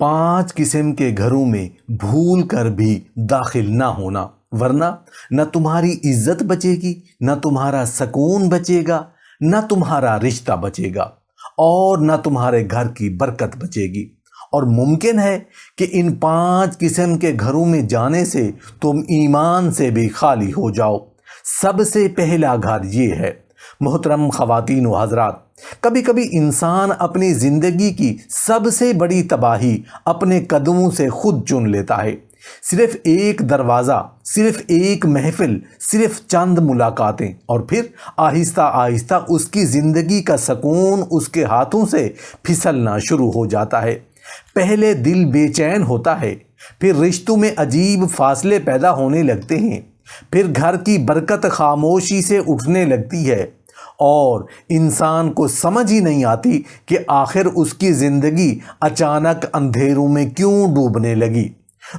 5 قسم کے گھروں میں بھول کر بھی داخل نہ ہونا، ورنہ نہ تمہاری عزت بچے گی، نہ تمہارا سکون بچے گا، نہ تمہارا رشتہ بچے گا، اور نہ تمہارے گھر کی برکت بچے گی۔ اور ممکن ہے کہ ان 5 قسم کے گھروں میں جانے سے تم ایمان سے بھی خالی ہو جاؤ۔ سب سے پہلا گھر یہ ہے۔ محترم خواتین و حضرات، کبھی کبھی انسان اپنی زندگی کی سب سے بڑی تباہی اپنے قدموں سے خود چن لیتا ہے۔ صرف ایک دروازہ، صرف ایک محفل، صرف چند ملاقاتیں، اور پھر آہستہ آہستہ اس کی زندگی کا سکون اس کے ہاتھوں سے پھسلنا شروع ہو جاتا ہے۔ پہلے دل بے چین ہوتا ہے، پھر رشتوں میں عجیب فاصلے پیدا ہونے لگتے ہیں، پھر گھر کی برکت خاموشی سے اٹھنے لگتی ہے، اور انسان کو سمجھ ہی نہیں آتی کہ آخر اس کی زندگی اچانک اندھیروں میں کیوں ڈوبنے لگی۔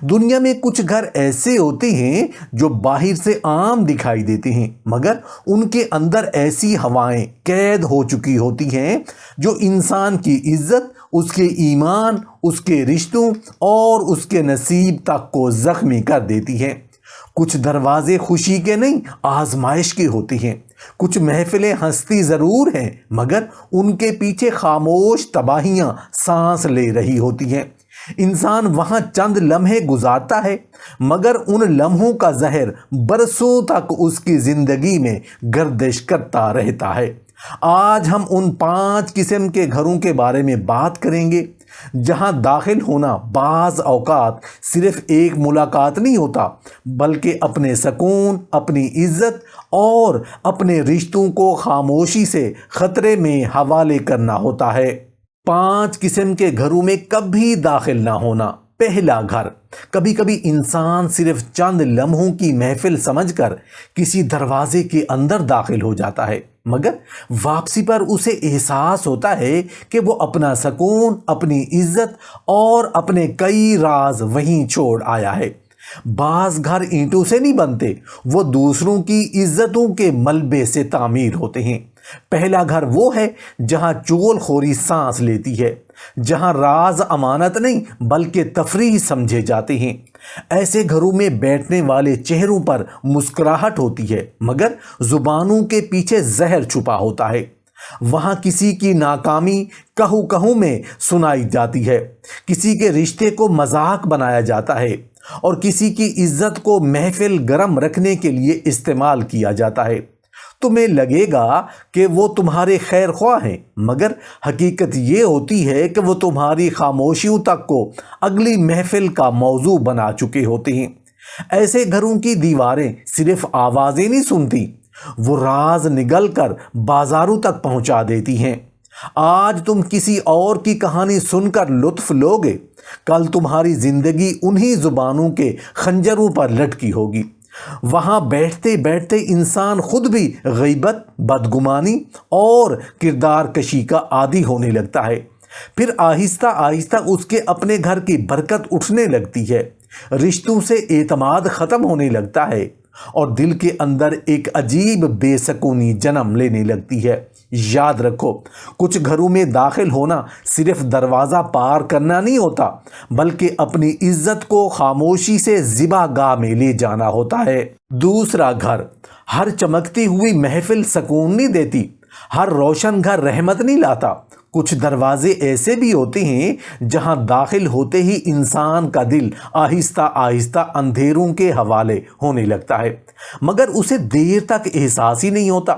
دنیا میں کچھ گھر ایسے ہوتے ہیں جو باہر سے عام دکھائی دیتے ہیں، مگر ان کے اندر ایسی ہوائیں قید ہو چکی ہوتی ہیں جو انسان کی عزت، اس کے ایمان، اس کے رشتوں اور اس کے نصیب تک کو زخمی کر دیتی ہیں۔ کچھ دروازے خوشی کے نہیں، آزمائش کے ہوتے ہیں۔ کچھ محفلیں ہستی ضرور ہیں، مگر ان کے پیچھے خاموش تباہیاں سانس لے رہی ہوتی ہیں۔ انسان وہاں چند لمحے گزارتا ہے، مگر ان لمحوں کا زہر برسوں تک اس کی زندگی میں گردش کرتا رہتا ہے۔ آج ہم ان 5 قسم کے گھروں کے بارے میں بات کریں گے جہاں داخل ہونا بعض اوقات صرف ایک ملاقات نہیں ہوتا، بلکہ اپنے سکون، اپنی عزت اور اپنے رشتوں کو خاموشی سے خطرے میں حوالے کرنا ہوتا ہے۔ 5 قسم کے گھروں میں کبھی داخل نہ ہونا۔ پہلا گھر۔ کبھی کبھی انسان صرف چند لمحوں کی محفل سمجھ کر کسی دروازے کے اندر داخل ہو جاتا ہے، مگر واپسی پر اسے احساس ہوتا ہے کہ وہ اپنا سکون، اپنی عزت اور اپنے کئی راز وہیں چھوڑ آیا ہے۔ بعض گھر اینٹوں سے نہیں بنتے، وہ دوسروں کی عزتوں کے ملبے سے تعمیر ہوتے ہیں۔ پہلا گھر وہ ہے جہاں چغل خوری سانس لیتی ہے، جہاں راز امانت نہیں بلکہ تفریح سمجھے جاتے ہیں۔ ایسے گھروں میں بیٹھنے والے چہروں پر مسکراہٹ ہوتی ہے، مگر زبانوں کے پیچھے زہر چھپا ہوتا ہے۔ وہاں کسی کی ناکامی کہو کہو میں سنائی جاتی ہے، کسی کے رشتے کو مذاق بنایا جاتا ہے، اور کسی کی عزت کو محفل گرم رکھنے کے لیے استعمال کیا جاتا ہے۔ تمہیں لگے گا کہ وہ تمہارے خیر خواہ ہیں، مگر حقیقت یہ ہوتی ہے کہ وہ تمہاری خاموشیوں تک کو اگلی محفل کا موضوع بنا چکے ہوتے ہیں۔ ایسے گھروں کی دیواریں صرف آوازیں نہیں سنتی، وہ راز نگل کر بازاروں تک پہنچا دیتی ہیں۔ آج تم کسی اور کی کہانی سن کر لطف لوگے، کل تمہاری زندگی انہی زبانوں کے خنجروں پر لٹکی ہوگی۔ وہاں بیٹھتے بیٹھتے انسان خود بھی غیبت، بدگمانی اور کردار کشی کا عادی ہونے لگتا ہے۔ پھر آہستہ آہستہ اس کے اپنے گھر کی برکت اٹھنے لگتی ہے، رشتوں سے اعتماد ختم ہونے لگتا ہے، اور دل کے اندر ایک عجیب بے سکونی جنم لینے لگتی ہے۔ یاد رکھو، کچھ گھروں میں داخل ہونا صرف دروازہ پار کرنا نہیں ہوتا، بلکہ اپنی عزت کو خاموشی سے ذبح گاہ میں لے جانا ہوتا ہے۔ دوسرا گھر۔ ہر چمکتی ہوئی محفل سکون نہیں دیتی، ہر روشن گھر رحمت نہیں لاتا۔ کچھ دروازے ایسے بھی ہوتے ہیں جہاں داخل ہوتے ہی انسان کا دل آہستہ آہستہ اندھیروں کے حوالے ہونے لگتا ہے، مگر اسے دیر تک احساس ہی نہیں ہوتا۔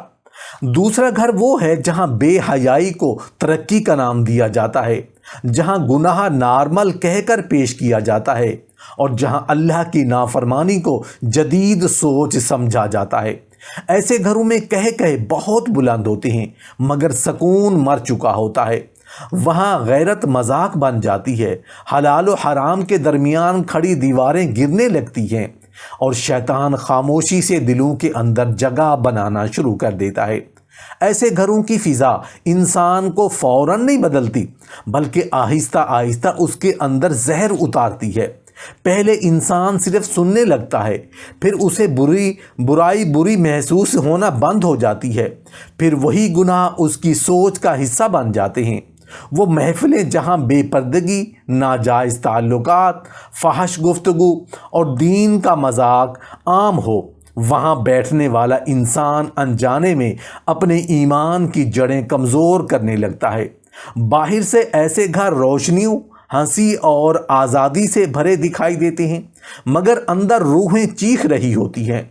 دوسرا گھر وہ ہے جہاں بے حیائی کو ترقی کا نام دیا جاتا ہے، جہاں گناہ نارمل کہہ کر پیش کیا جاتا ہے، اور جہاں اللہ کی نافرمانی کو جدید سوچ سمجھا جاتا ہے۔ ایسے گھروں میں کہے بہت بلند ہوتے ہیں، مگر سکون مر چکا ہوتا ہے۔ وہاں غیرت مذاق بن جاتی ہے، حلال و حرام کے درمیان کھڑی دیواریں گرنے لگتی ہیں، اور شیطان خاموشی سے دلوں کے اندر جگہ بنانا شروع کر دیتا ہے۔ ایسے گھروں کی فضا انسان کو فوراً نہیں بدلتی، بلکہ آہستہ آہستہ اس کے اندر زہر اتارتی ہے۔ پہلے انسان صرف سننے لگتا ہے، پھر اسے برائی بری محسوس ہونا بند ہو جاتی ہے، پھر وہی گناہ اس کی سوچ کا حصہ بن جاتے ہیں۔ وہ محفلیں جہاں بے پردگی، ناجائز تعلقات، فحش گفتگو اور دین کا مذاق عام ہو، وہاں بیٹھنے والا انسان انجانے میں اپنے ایمان کی جڑیں کمزور کرنے لگتا ہے۔ باہر سے ایسے گھر روشنیوں، ہنسی اور آزادی سے بھرے دکھائی دیتے ہیں، مگر اندر روحیں چیخ رہی ہوتی ہیں۔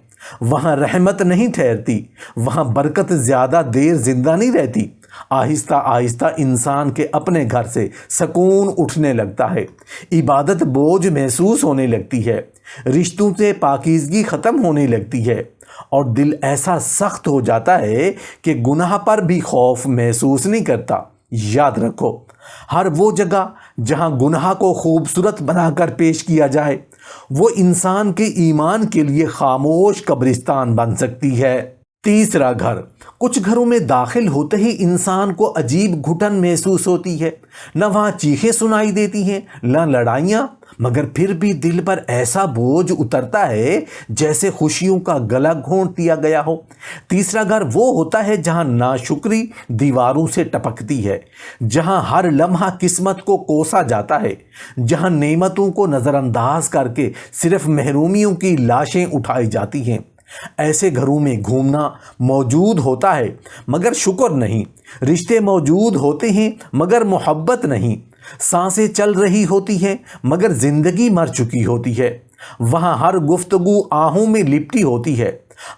وہاں رحمت نہیں ٹھہرتی، وہاں برکت زیادہ دیر زندہ نہیں رہتی۔ آہستہ آہستہ انسان کے اپنے گھر سے سکون اٹھنے لگتا ہے، عبادت بوجھ محسوس ہونے لگتی ہے، رشتوں سے پاکیزگی ختم ہونے لگتی ہے، اور دل ایسا سخت ہو جاتا ہے کہ گناہ پر بھی خوف محسوس نہیں کرتا۔ یاد رکھو، ہر وہ جگہ جہاں گناہ کو خوبصورت بنا کر پیش کیا جائے، وہ انسان کے ایمان کے لیے خاموش قبرستان بن سکتی ہے۔ تیسرا گھر۔ کچھ گھروں میں داخل ہوتے ہی انسان کو عجیب گھٹن محسوس ہوتی ہے، نہ وہاں چیخیں سنائی دیتی ہیں، نہ لڑائیاں، مگر پھر بھی دل پر ایسا بوجھ اترتا ہے جیسے خوشیوں کا گلا گھونٹ دیا گیا ہو۔ تیسرا گھر وہ ہوتا ہے جہاں ناشکری دیواروں سے ٹپکتی ہے، جہاں ہر لمحہ قسمت کو کوسا جاتا ہے، جہاں نعمتوں کو نظر انداز کر کے صرف محرومیوں کی لاشیں اٹھائی جاتی ہیں۔ ایسے گھروں میں گھومنا موجود ہوتا ہے مگر شکر نہیں، رشتے موجود ہوتے ہیں مگر محبت نہیں، سانسیں چل رہی ہوتی ہیں مگر زندگی مر چکی ہوتی ہے۔ وہاں ہر گفتگو آہوں میں لپٹی ہوتی ہے،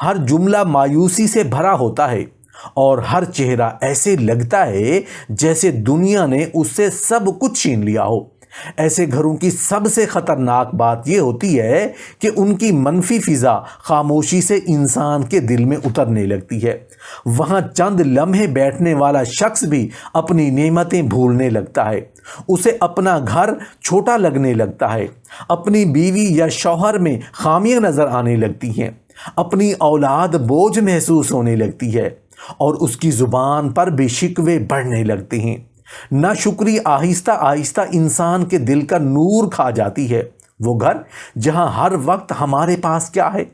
ہر جملہ مایوسی سے بھرا ہوتا ہے، اور ہر چہرہ ایسے لگتا ہے جیسے دنیا نے اس سے سب کچھ چھین لیا ہو۔ ایسے گھروں کی سب سے خطرناک بات یہ ہوتی ہے کہ ان کی منفی فضا خاموشی سے انسان کے دل میں اترنے لگتی ہے۔ وہاں چند لمحے بیٹھنے والا شخص بھی اپنی نعمتیں بھولنے لگتا ہے، اسے اپنا گھر چھوٹا لگنے لگتا ہے، اپنی بیوی یا شوہر میں خامیاں نظر آنے لگتی ہیں، اپنی اولاد بوجھ محسوس ہونے لگتی ہے، اور اس کی زبان پر بھی شکوے بڑھنے لگتے ہیں۔ ناشکری آہستہ آہستہ انسان کے دل کا نور کھا جاتی ہے۔ وہ گھر جہاں ہر وقت ہمارے پاس کیا ہے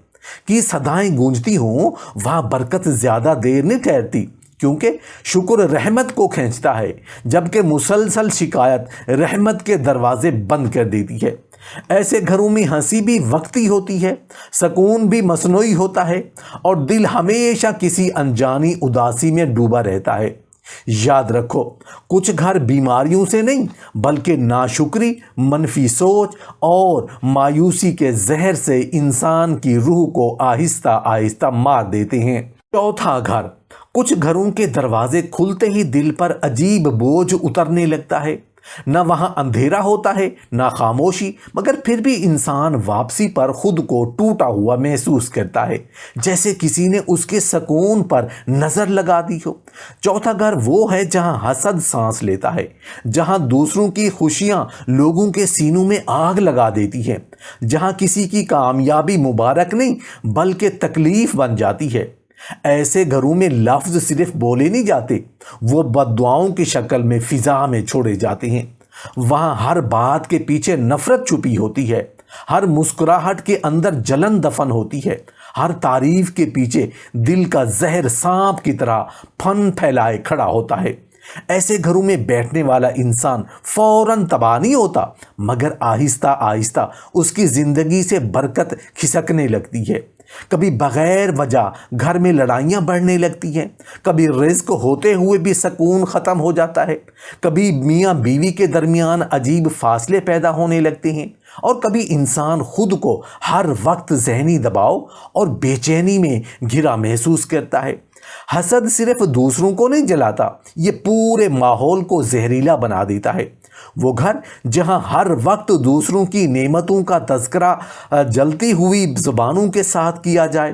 کہ صدائیں گونجتی ہوں، وہاں برکت زیادہ دیر نہیں ٹھہرتی، کیونکہ شکر رحمت کو کھینچتا ہے، جبکہ مسلسل شکایت رحمت کے دروازے بند کر دیتی ہے۔ ایسے گھروں میں ہنسی بھی وقتی ہوتی ہے، سکون بھی مصنوعی ہوتا ہے، اور دل ہمیشہ کسی انجانی اداسی میں ڈوبا رہتا ہے۔ یاد رکھو، کچھ گھر بیماریوں سے نہیں بلکہ ناشکری، منفی سوچ اور مایوسی کے زہر سے انسان کی روح کو آہستہ آہستہ مار دیتے ہیں۔ چوتھا گھر۔ کچھ گھروں کے دروازے کھلتے ہی دل پر عجیب بوجھ اترنے لگتا ہے، نہ وہاں اندھیرا ہوتا ہے نہ خاموشی، مگر پھر بھی انسان واپسی پر خود کو ٹوٹا ہوا محسوس کرتا ہے، جیسے کسی نے اس کے سکون پر نظر لگا دی ہو۔ چوتھا گھر وہ ہے جہاں حسد سانس لیتا ہے، جہاں دوسروں کی خوشیاں لوگوں کے سینوں میں آگ لگا دیتی ہے، جہاں کسی کی کامیابی مبارک نہیں بلکہ تکلیف بن جاتی ہے۔ ایسے گھروں میں لفظ صرف بولے نہیں جاتے، وہ بددعاؤں کی شکل میں فضا میں چھوڑے جاتے ہیں۔ وہاں ہر بات کے پیچھے نفرت چھپی ہوتی ہے، ہر مسکراہٹ کے اندر جلن دفن ہوتی ہے، ہر تعریف کے پیچھے دل کا زہر سانپ کی طرح پھن پھیلائے کھڑا ہوتا ہے۔ ایسے گھروں میں بیٹھنے والا انسان فوراً تباہ نہیں ہوتا، مگر آہستہ آہستہ اس کی زندگی سے برکت کھسکنے لگتی ہے۔ کبھی بغیر وجہ گھر میں لڑائیاں بڑھنے لگتی ہیں، کبھی رزق ہوتے ہوئے بھی سکون ختم ہو جاتا ہے، کبھی میاں بیوی کے درمیان عجیب فاصلے پیدا ہونے لگتے ہیں، اور کبھی انسان خود کو ہر وقت ذہنی دباؤ اور بے چینی میں گھرا محسوس کرتا ہے۔ حسد صرف دوسروں کو نہیں جلاتا، یہ پورے ماحول کو زہریلا بنا دیتا ہے۔ وہ گھر جہاں ہر وقت دوسروں کی نعمتوں کا تذکرہ جلتی ہوئی زبانوں کے ساتھ کیا جائے،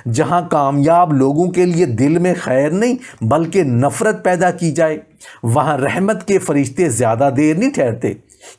جہاں کامیاب لوگوں کے لیے دل میں خیر نہیں بلکہ نفرت پیدا کی جائے، وہاں رحمت کے فرشتے زیادہ دیر نہیں ٹھہرتے،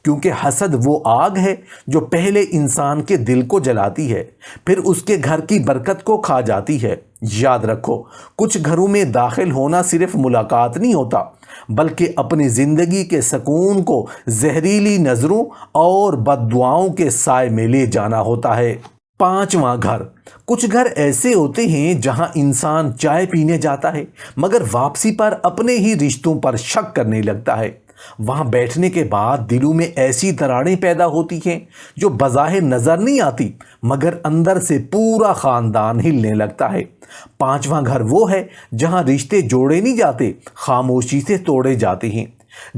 کیونکہ حسد وہ آگ ہے جو پہلے انسان کے دل کو جلاتی ہے، پھر اس کے گھر کی برکت کو کھا جاتی ہے۔ یاد رکھو، کچھ گھروں میں داخل ہونا صرف ملاقات نہیں ہوتا، بلکہ اپنی زندگی کے سکون کو زہریلی نظروں اور بد دعاؤں کے سائے میں لے جانا ہوتا ہے۔ پانچواں گھر۔ کچھ گھر ایسے ہوتے ہیں جہاں انسان چائے پینے جاتا ہے مگر واپسی پر اپنے ہی رشتوں پر شک کرنے لگتا ہے، وہاں بیٹھنے کے بعد دلوں میں ایسی دراڑیں پیدا ہوتی ہیں جو بظاہر نظر نہیں آتی، مگر اندر سے پورا خاندان ہلنے لگتا ہے۔ پانچواں گھر وہ ہے جہاں رشتے جوڑے نہیں جاتے، خاموشی سے توڑے جاتے ہیں،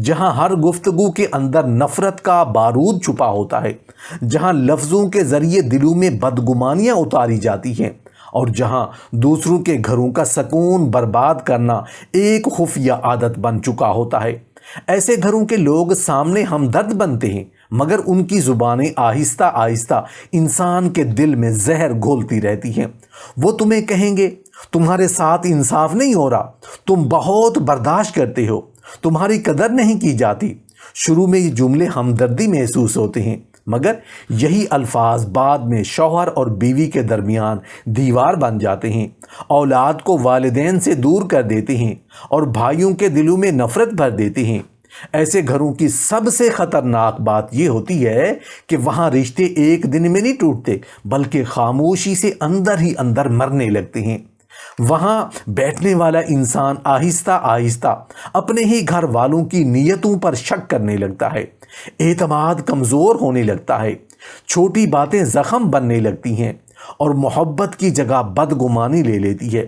جہاں ہر گفتگو کے اندر نفرت کا بارود چھپا ہوتا ہے، جہاں لفظوں کے ذریعے دلوں میں بدگمانیاں اتاری جاتی ہیں، اور جہاں دوسروں کے گھروں کا سکون برباد کرنا ایک خفیہ عادت بن چکا ہوتا ہے۔ ایسے گھروں کے لوگ سامنے ہمدرد بنتے ہیں، مگر ان کی زبانیں آہستہ آہستہ انسان کے دل میں زہر گھولتی رہتی ہیں۔ وہ تمہیں کہیں گے تمہارے ساتھ انصاف نہیں ہو رہا، تم بہت برداشت کرتے ہو، تمہاری قدر نہیں کی جاتی۔ شروع میں یہ جملے ہمدردی محسوس ہوتے ہیں، مگر یہی الفاظ بعد میں شوہر اور بیوی کے درمیان دیوار بن جاتے ہیں، اولاد کو والدین سے دور کر دیتے ہیں اور بھائیوں کے دلوں میں نفرت بھر دیتے ہیں۔ ایسے گھروں کی سب سے خطرناک بات یہ ہوتی ہے کہ وہاں رشتے ایک دن میں نہیں ٹوٹتے، بلکہ خاموشی سے اندر ہی اندر مرنے لگتے ہیں۔ وہاں بیٹھنے والا انسان آہستہ آہستہ اپنے ہی گھر والوں کی نیتوں پر شک کرنے لگتا ہے، اعتماد کمزور ہونے لگتا ہے، چھوٹی باتیں زخم بننے لگتی ہیں اور محبت کی جگہ بدگمانی لے لیتی ہے۔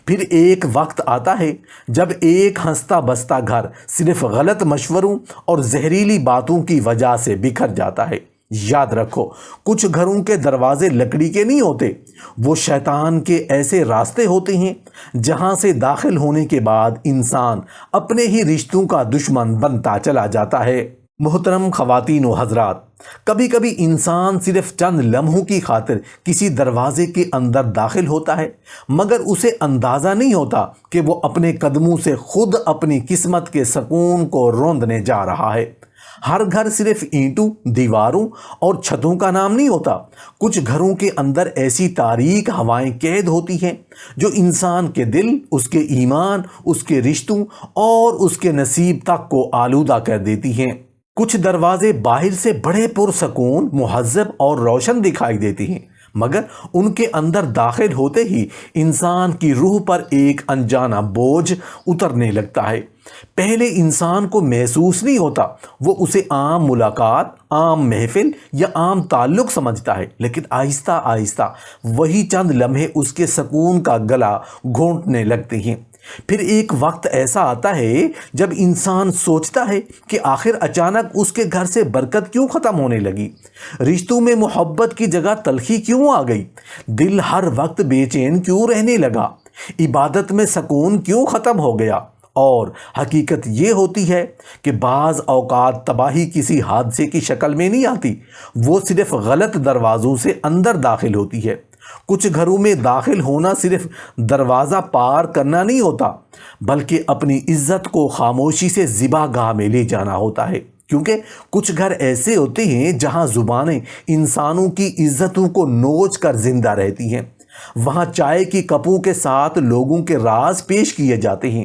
پھر ایک وقت آتا ہے جب ایک ہنستا بستا گھر صرف غلط مشوروں اور زہریلی باتوں کی وجہ سے بکھر جاتا ہے۔ یاد رکھو، کچھ گھروں کے دروازے لکڑی کے نہیں ہوتے، وہ شیطان کے ایسے راستے ہوتے ہیں جہاں سے داخل ہونے کے بعد انسان اپنے ہی رشتوں کا دشمن بنتا چلا جاتا ہے۔ محترم خواتین و حضرات، کبھی کبھی انسان صرف چند لمحوں کی خاطر کسی دروازے کے اندر داخل ہوتا ہے، مگر اسے اندازہ نہیں ہوتا کہ وہ اپنے قدموں سے خود اپنی قسمت کے سکون کو روندنے جا رہا ہے۔ ہر گھر صرف اینٹوں، دیواروں اور چھتوں کا نام نہیں ہوتا۔ کچھ گھروں کے اندر ایسی تاریک ہوائیں قید ہوتی ہیں جو انسان کے دل، اس کے ایمان، اس کے رشتوں اور اس کے نصیب تک کو آلودہ کر دیتی ہیں۔ کچھ دروازے باہر سے بڑے پرسکون، مہذب اور روشن دکھائی دیتے ہیں، مگر ان کے اندر داخل ہوتے ہی انسان کی روح پر ایک انجانا بوجھ اترنے لگتا ہے۔ پہلے انسان کو محسوس نہیں ہوتا، وہ اسے عام ملاقات، عام محفل یا عام تعلق سمجھتا ہے، لیکن آہستہ آہستہ وہی چند لمحے اس کے سکون کا گلا گھونٹنے لگتے ہیں۔ پھر ایک وقت ایسا آتا ہے جب انسان سوچتا ہے کہ آخر اچانک اس کے گھر سے برکت کیوں ختم ہونے لگی، رشتوں میں محبت کی جگہ تلخی کیوں آ گئی، دل ہر وقت بے چین کیوں رہنے لگا، عبادت میں سکون کیوں ختم ہو گیا۔ اور حقیقت یہ ہوتی ہے کہ بعض اوقات تباہی کسی حادثے کی شکل میں نہیں آتی، وہ صرف غلط دروازوں سے اندر داخل ہوتی ہے۔ کچھ گھروں میں داخل ہونا صرف دروازہ پار کرنا نہیں ہوتا، بلکہ اپنی عزت کو خاموشی سے ذبح گاہ میں لے جانا ہوتا ہے، کیونکہ کچھ گھر ایسے ہوتے ہیں جہاں زبانیں انسانوں کی عزتوں کو نوچ کر زندہ رہتی ہیں۔ وہاں چائے کی کپوں کے ساتھ لوگوں کے راز پیش کیے جاتے ہیں،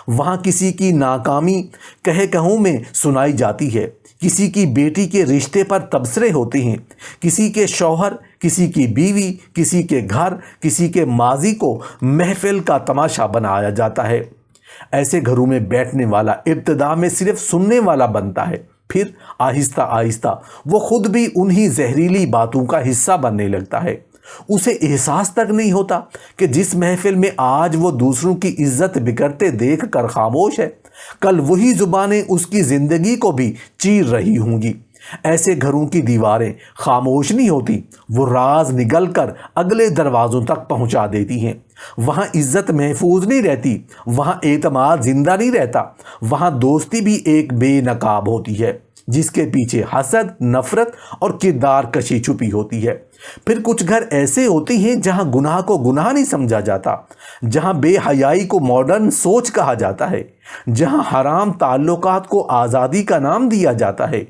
وہاں کسی کی ناکامی کہوں میں سنائی جاتی ہے، کسی کی بیٹی کے رشتے پر تبصرے ہوتے ہیں، کسی کے شوہر، کسی کی بیوی، کسی کے گھر، کسی کے ماضی کو محفل کا تماشا بنایا جاتا ہے۔ ایسے گھروں میں بیٹھنے والا ابتدا میں صرف سننے والا بنتا ہے، پھر آہستہ آہستہ وہ خود بھی انہی زہریلی باتوں کا حصہ بننے لگتا ہے۔ اسے احساس تک نہیں ہوتا کہ جس محفل میں آج وہ دوسروں کی عزت بکھرتے دیکھ کر خاموش ہے، کل وہی زبانیں اس کی زندگی کو بھی چیر رہی ہوں گی۔ ایسے گھروں کی دیواریں خاموش نہیں ہوتی، وہ راز نگل کر اگلے دروازوں تک پہنچا دیتی ہیں۔ وہاں عزت محفوظ نہیں رہتی، وہاں اعتماد زندہ نہیں رہتا، وہاں دوستی بھی ایک بے نقاب ہوتی ہے جس کے پیچھے حسد، نفرت اور کردار کشی چھپی ہوتی ہے۔ پھر کچھ گھر ایسے ہوتے ہیں جہاں گناہ کو گناہ نہیں سمجھا جاتا، جہاں بے حیائی کو ماڈرن سوچ کہا جاتا ہے، جہاں حرام تعلقات کو آزادی کا نام دیا جاتا ہے،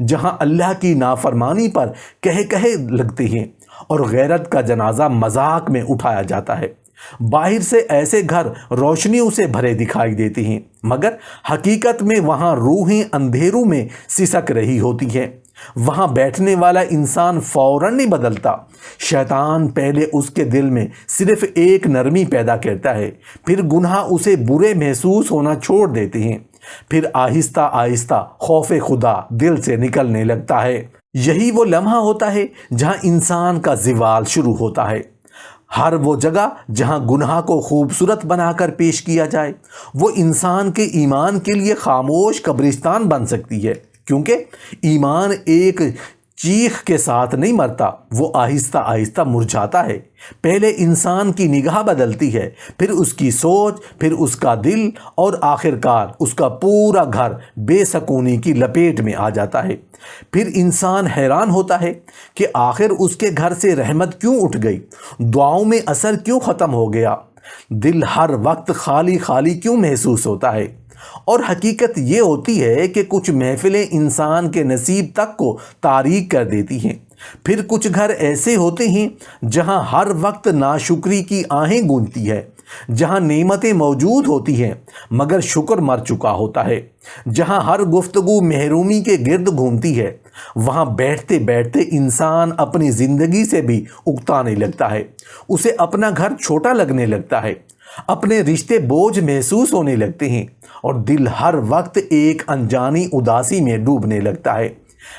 جہاں اللہ کی نافرمانی پر کہے لگتے ہیں اور غیرت کا جنازہ مذاق میں اٹھایا جاتا ہے۔ باہر سے ایسے گھر روشنیوں سے بھرے دکھائی دیتے ہیں، مگر حقیقت میں وہاں روحیں اندھیروں میں سسک رہی ہوتی ہیں۔ وہاں بیٹھنے والا انسان فوراً نہیں بدلتا، شیطان پہلے اس کے دل میں صرف ایک نرمی پیدا کرتا ہے، پھر گناہ اسے برے محسوس ہونا چھوڑ دیتے ہیں، پھر آہستہ آہستہ خوف خدا دل سے نکلنے لگتا ہے۔ یہی وہ لمحہ ہوتا ہے جہاں انسان کا زوال شروع ہوتا ہے۔ ہر وہ جگہ جہاں گناہ کو خوبصورت بنا کر پیش کیا جائے وہ انسان کے ایمان کے لیے خاموش قبرستان بن سکتی ہے، کیونکہ ایمان ایک چیخ کے ساتھ نہیں مرتا، وہ آہستہ آہستہ مرجھاتا ہے۔ پہلے انسان کی نگاہ بدلتی ہے، پھر اس کی سوچ، پھر اس کا دل، اور آخرکار اس کا پورا گھر بے سکونی کی لپیٹ میں آ جاتا ہے۔ پھر انسان حیران ہوتا ہے کہ آخر اس کے گھر سے رحمت کیوں اٹھ گئی، دعاؤں میں اثر کیوں ختم ہو گیا، دل ہر وقت خالی خالی کیوں محسوس ہوتا ہے۔ اور حقیقت یہ ہوتی ہے کہ کچھ محفلیں انسان کے نصیب تک کو تاریک کر دیتی ہیں۔ پھر کچھ گھر ایسے ہوتے ہیں جہاں ہر وقت ناشکری کی آہیں گونجتی ہے، جہاں نعمتیں موجود ہوتی ہیں مگر شکر مر چکا ہوتا ہے، جہاں ہر گفتگو محرومی کے گرد گھومتی ہے، وہاں بیٹھتے بیٹھتے انسان اپنی زندگی سے بھی اکتانے لگتا ہے، اسے اپنا گھر چھوٹا لگنے لگتا ہے، اپنے رشتے بوجھ محسوس ہونے لگتے ہیں، اور دل ہر وقت ایک انجانی اداسی میں ڈوبنے لگتا ہے۔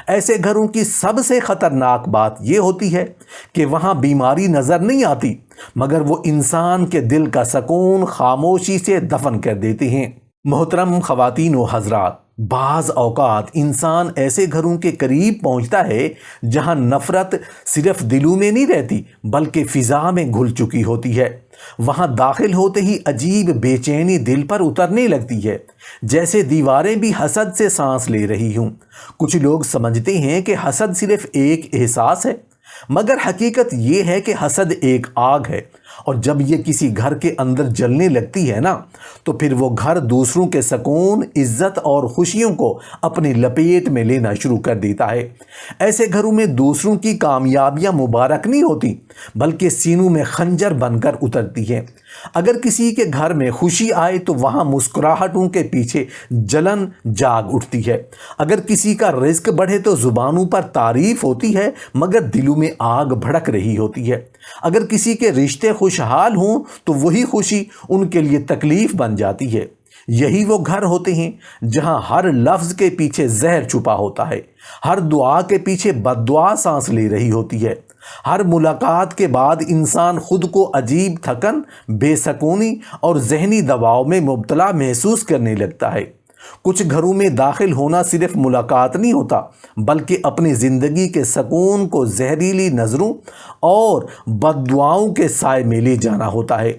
ایسے گھروں کی سب سے خطرناک بات یہ ہوتی ہے کہ وہاں بیماری نظر نہیں آتی مگر وہ انسان کے دل کا سکون خاموشی سے دفن کر دیتے ہیں۔ محترم خواتین و حضرات، بعض اوقات انسان ایسے گھروں کے قریب پہنچتا ہے جہاں نفرت صرف دلوں میں نہیں رہتی بلکہ فضا میں گھل چکی ہوتی ہے۔ وہاں داخل ہوتے ہی عجیب بے چینی دل پر اترنے لگتی ہے، جیسے دیواریں بھی حسد سے سانس لے رہی ہوں۔ کچھ لوگ سمجھتے ہیں کہ حسد صرف ایک احساس ہے، مگر حقیقت یہ ہے کہ حسد ایک آگ ہے، اور جب یہ کسی گھر کے اندر جلنے لگتی ہے نا تو پھر وہ گھر دوسروں کے سکون، عزت اور خوشیوں کو اپنی لپیٹ میں لینا شروع کر دیتا ہے۔ ایسے گھروں میں دوسروں کی کامیابیاں مبارک نہیں ہوتی بلکہ سینوں میں خنجر بن کر اترتی ہیں۔ اگر کسی کے گھر میں خوشی آئے تو وہاں مسکراہٹوں کے پیچھے جلن جاگ اٹھتی ہے۔ اگر کسی کا رزق بڑھے تو زبانوں پر تعریف ہوتی ہے مگر دلوں میں آگ بھڑک رہی ہوتی ہے۔ اگر کسی کے رشتے خوشحال ہوں تو وہی خوشی ان کے لیے تکلیف بن جاتی ہے۔ یہی وہ گھر ہوتے ہیں جہاں ہر لفظ کے پیچھے زہر چھپا ہوتا ہے، ہر دعا کے پیچھے بد دعا سانس لے رہی ہوتی ہے، ہر ملاقات کے بعد انسان خود کو عجیب تھکن، بے سکونی اور ذہنی دباؤ میں مبتلا محسوس کرنے لگتا ہے۔ کچھ گھروں میں داخل ہونا صرف ملاقات نہیں ہوتا بلکہ اپنی زندگی کے سکون کو زہریلی نظروں اور بد دعاؤں کے سائے میں لے جانا ہوتا ہے،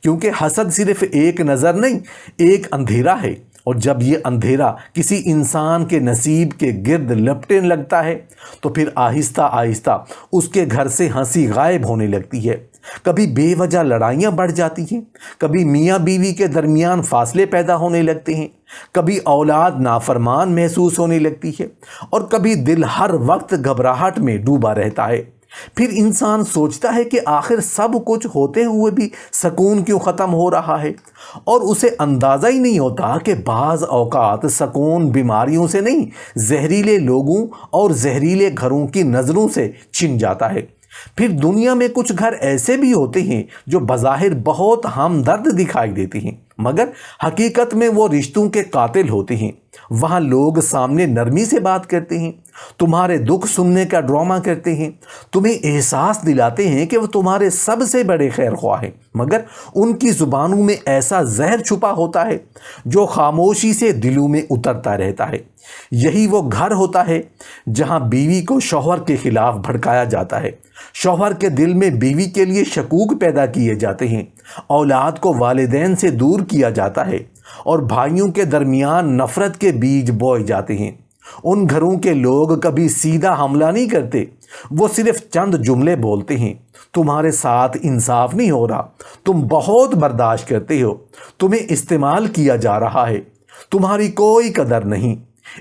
کیونکہ حسد صرف ایک نظر نہیں، ایک اندھیرا ہے، اور جب یہ اندھیرا کسی انسان کے نصیب کے گرد لپٹنے لگتا ہے تو پھر آہستہ آہستہ اس کے گھر سے ہنسی غائب ہونے لگتی ہے۔ کبھی بے وجہ لڑائیاں بڑھ جاتی ہیں، کبھی میاں بیوی کے درمیان فاصلے پیدا ہونے لگتے ہیں، کبھی اولاد نافرمان محسوس ہونے لگتی ہے، اور کبھی دل ہر وقت گھبراہٹ میں ڈوبا رہتا ہے۔ پھر انسان سوچتا ہے کہ آخر سب کچھ ہوتے ہوئے بھی سکون کیوں ختم ہو رہا ہے، اور اسے اندازہ ہی نہیں ہوتا کہ بعض اوقات سکون بیماریوں سے نہیں، زہریلے لوگوں اور زہریلے گھروں کی نظروں سے چھن جاتا ہے۔ پھر دنیا میں کچھ گھر ایسے بھی ہوتے ہیں جو بظاہر بہت ہمدرد دکھائی دیتے ہیں مگر حقیقت میں وہ رشتوں کے قاتل ہوتے ہیں۔ وہاں لوگ سامنے نرمی سے بات کرتے ہیں، تمہارے دکھ سننے کا ڈرامہ کرتے ہیں، تمہیں احساس دلاتے ہیں کہ وہ تمہارے سب سے بڑے خیر خواہ ہیں، مگر ان کی زبانوں میں ایسا زہر چھپا ہوتا ہے جو خاموشی سے دلوں میں اترتا رہتا ہے۔ یہی وہ گھر ہوتا ہے جہاں بیوی کو شوہر کے خلاف بھڑکایا جاتا ہے، شوہر کے دل میں بیوی کے لیے شکوک پیدا کیے جاتے ہیں، اولاد کو والدین سے دور کیا جاتا ہے، اور بھائیوں کے درمیان نفرت کے بیج بوئے جاتے ہیں۔ ان گھروں کے لوگ کبھی سیدھا حملہ نہیں کرتے، وہ صرف چند جملے بولتے ہیں، تمہارے ساتھ انصاف نہیں ہو رہا، تم بہت برداشت کرتے ہو، تمہیں استعمال کیا جا رہا ہے، تمہاری کوئی قدر نہیں۔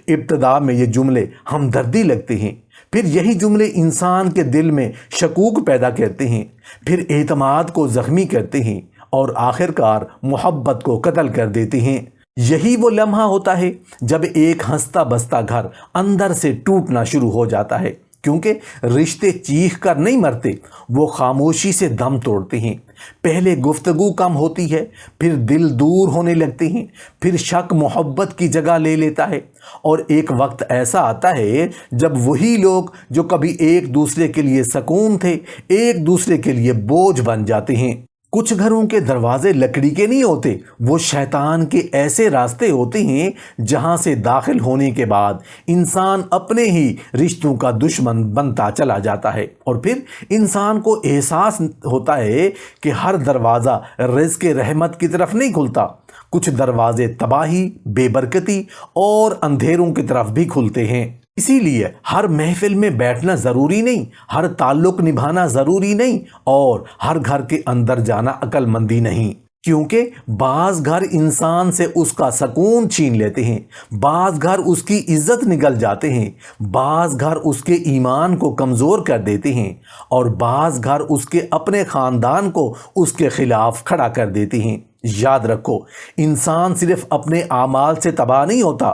ابتدا میں یہ جملے ہمدردی لگتے ہیں، پھر یہی جملے انسان کے دل میں شکوک پیدا کرتے ہیں، پھر اعتماد کو زخمی کرتے ہیں، اور آخرکار محبت کو قتل کر دیتے ہیں۔ یہی وہ لمحہ ہوتا ہے جب ایک ہنستا بستا گھر اندر سے ٹوٹنا شروع ہو جاتا ہے، کیونکہ رشتے چیخ کر نہیں مرتے، وہ خاموشی سے دم توڑتے ہیں۔ پہلے گفتگو کم ہوتی ہے، پھر دل دور ہونے لگتے ہیں، پھر شک محبت کی جگہ لے لیتا ہے، اور ایک وقت ایسا آتا ہے جب وہی لوگ جو کبھی ایک دوسرے کے لیے سکون تھے، ایک دوسرے کے لیے بوجھ بن جاتے ہیں۔ کچھ گھروں کے دروازے لکڑی کے نہیں ہوتے، وہ شیطان کے ایسے راستے ہوتے ہیں جہاں سے داخل ہونے کے بعد انسان اپنے ہی رشتوں کا دشمن بنتا چلا جاتا ہے، اور پھر انسان کو احساس ہوتا ہے کہ ہر دروازہ رزق رحمت کی طرف نہیں کھلتا، کچھ دروازے تباہی، بے برکتی اور اندھیروں کی طرف بھی کھلتے ہیں۔ اسی لیے ہر محفل میں بیٹھنا ضروری نہیں، ہر تعلق نبھانا ضروری نہیں، اور ہر گھر کے اندر جانا عقل مندی نہیں، کیونکہ بعض گھر انسان سے اس کا سکون چھین لیتے ہیں، بعض گھر اس کی عزت نگل جاتے ہیں، بعض گھر اس کے ایمان کو کمزور کر دیتے ہیں، اور بعض گھر اس کے اپنے خاندان کو اس کے خلاف کھڑا کر دیتے ہیں۔ یاد رکھو، انسان صرف اپنے اعمال سے تباہ نہیں ہوتا،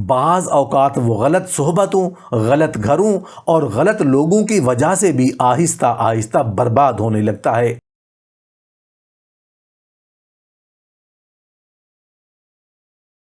بعض اوقات وہ غلط صحبتوں، غلط گھروں اور غلط لوگوں کی وجہ سے بھی آہستہ آہستہ برباد ہونے لگتا ہے۔